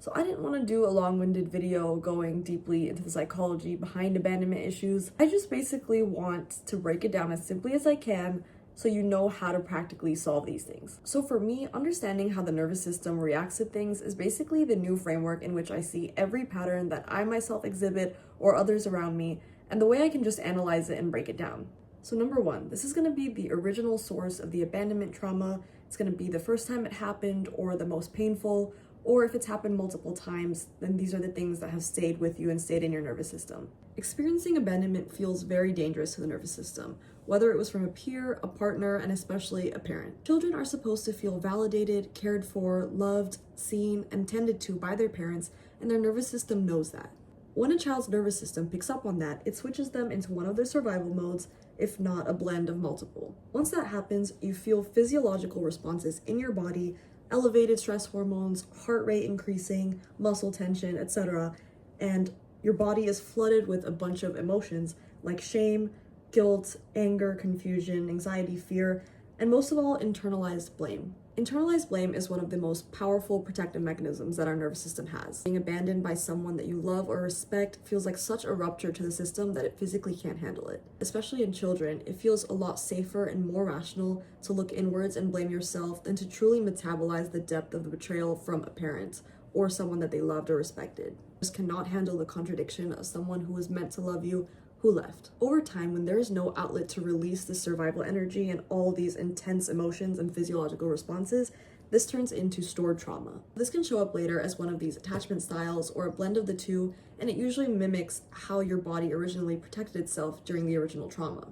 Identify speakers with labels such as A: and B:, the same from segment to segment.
A: So I didn't want to do a long-winded video going deeply into the psychology behind abandonment issues. I just basically want to break it down as simply as I can so you know how to practically solve these things. So for me, understanding how the nervous system reacts to things is basically the new framework in which I see every pattern that I myself exhibit or others around me, and the way I can just analyze it and break it down. So number one, this is going to be the original source of the abandonment trauma. It's going to be the first time it happened or the most painful, or if it's happened multiple times, then these are the things that have stayed with you and stayed in your nervous system. Experiencing abandonment feels very dangerous to the nervous system, whether it was from a peer, a partner, and especially a parent. Children are supposed to feel validated, cared for, loved, seen, and tended to by their parents, and their nervous system knows that. When a child's nervous system picks up on that, it switches them into one of their survival modes, if not a blend of multiple. Once that happens, you feel physiological responses in your body, elevated stress hormones, heart rate increasing, muscle tension, etc. And your body is flooded with a bunch of emotions like shame, guilt, anger, confusion, anxiety, fear, and most of all, internalized blame. Internalized blame is one of the most powerful protective mechanisms that our nervous system has. Being abandoned by someone that you love or respect feels like such a rupture to the system that it physically can't handle it. Especially in children, it feels a lot safer and more rational to look inwards and blame yourself than to truly metabolize the depth of the betrayal from a parent or someone that they loved or respected. Just cannot handle the contradiction of someone who was meant to love you who left. Over time, when there is no outlet to release the survival energy and all these intense emotions and physiological responses, this turns into stored trauma. This can show up later as one of these attachment styles or a blend of the two, and it usually mimics how your body originally protected itself during the original trauma.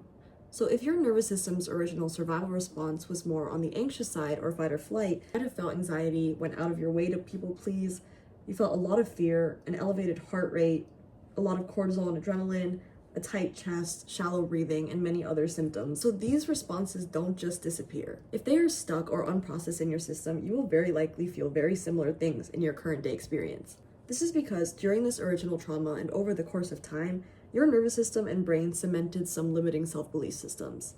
A: So if your nervous system's original survival response was more on the anxious side or fight or flight, you might have felt anxiety, went out of your way to people please, you felt a lot of fear, an elevated heart rate, a lot of cortisol and adrenaline, a tight chest, shallow breathing, and many other symptoms. So these responses don't just disappear. If they are stuck or unprocessed in your system, you will very likely feel very similar things in your current day experience. This is because during this original trauma and over the course of time, your nervous system and brain cemented some limiting self-belief systems.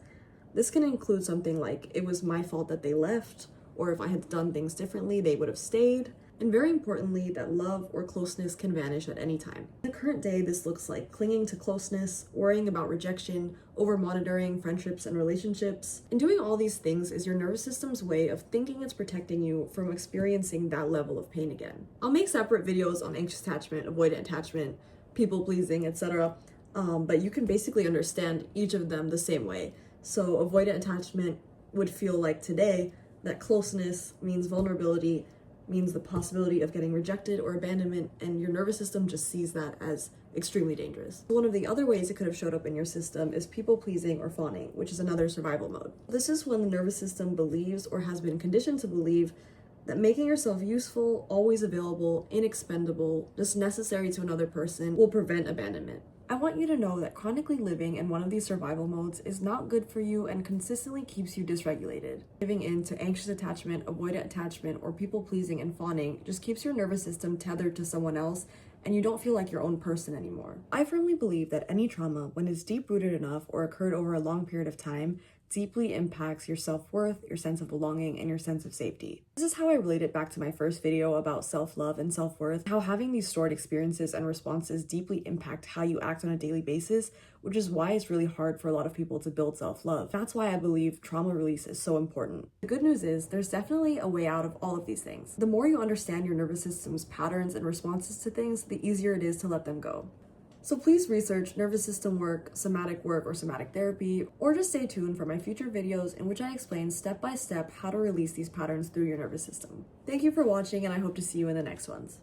A: This can include something like, it was my fault that they left, or if I had done things differently, they would have stayed. And very importantly, that love or closeness can vanish at any time. In the current day, this looks like clinging to closeness, worrying about rejection, over-monitoring friendships and relationships. And doing all these things is your nervous system's way of thinking it's protecting you from experiencing that level of pain again. I'll make separate videos on anxious attachment, avoidant attachment, people-pleasing, etc. But you can basically understand each of them the same way. So avoidant attachment would feel like today that closeness means vulnerability, means the possibility of getting rejected or abandonment, and your nervous system just sees that as extremely dangerous. One of the other ways it could have showed up in your system is people-pleasing or fawning, which is another survival mode. This is when the nervous system believes or has been conditioned to believe that making yourself useful, always available, inexpendable, just necessary to another person will prevent abandonment. I want you to know that chronically living in one of these survival modes is not good for you and consistently keeps you dysregulated. Giving in to anxious attachment, avoidant attachment, or people-pleasing and fawning just keeps your nervous system tethered to someone else, and you don't feel like your own person anymore. I firmly believe that any trauma, when it's deep-rooted enough or occurred over a long period of time, deeply impacts your self-worth, your sense of belonging, and your sense of safety. This is how I relate it back to my first video about self-love and self-worth, how having these stored experiences and responses deeply impact how you act on a daily basis, which is why it's really hard for a lot of people to build self-love. That's why I believe trauma release is so important. The good news is there's definitely a way out of all of these things. The more you understand your nervous system's patterns and responses to things, the easier it is to let them go. So please research nervous system work, or somatic therapy, or just stay tuned for my future videos in which I explain step by step how to release these patterns through your nervous system. Thank you for watching, and I hope to see you in the next ones.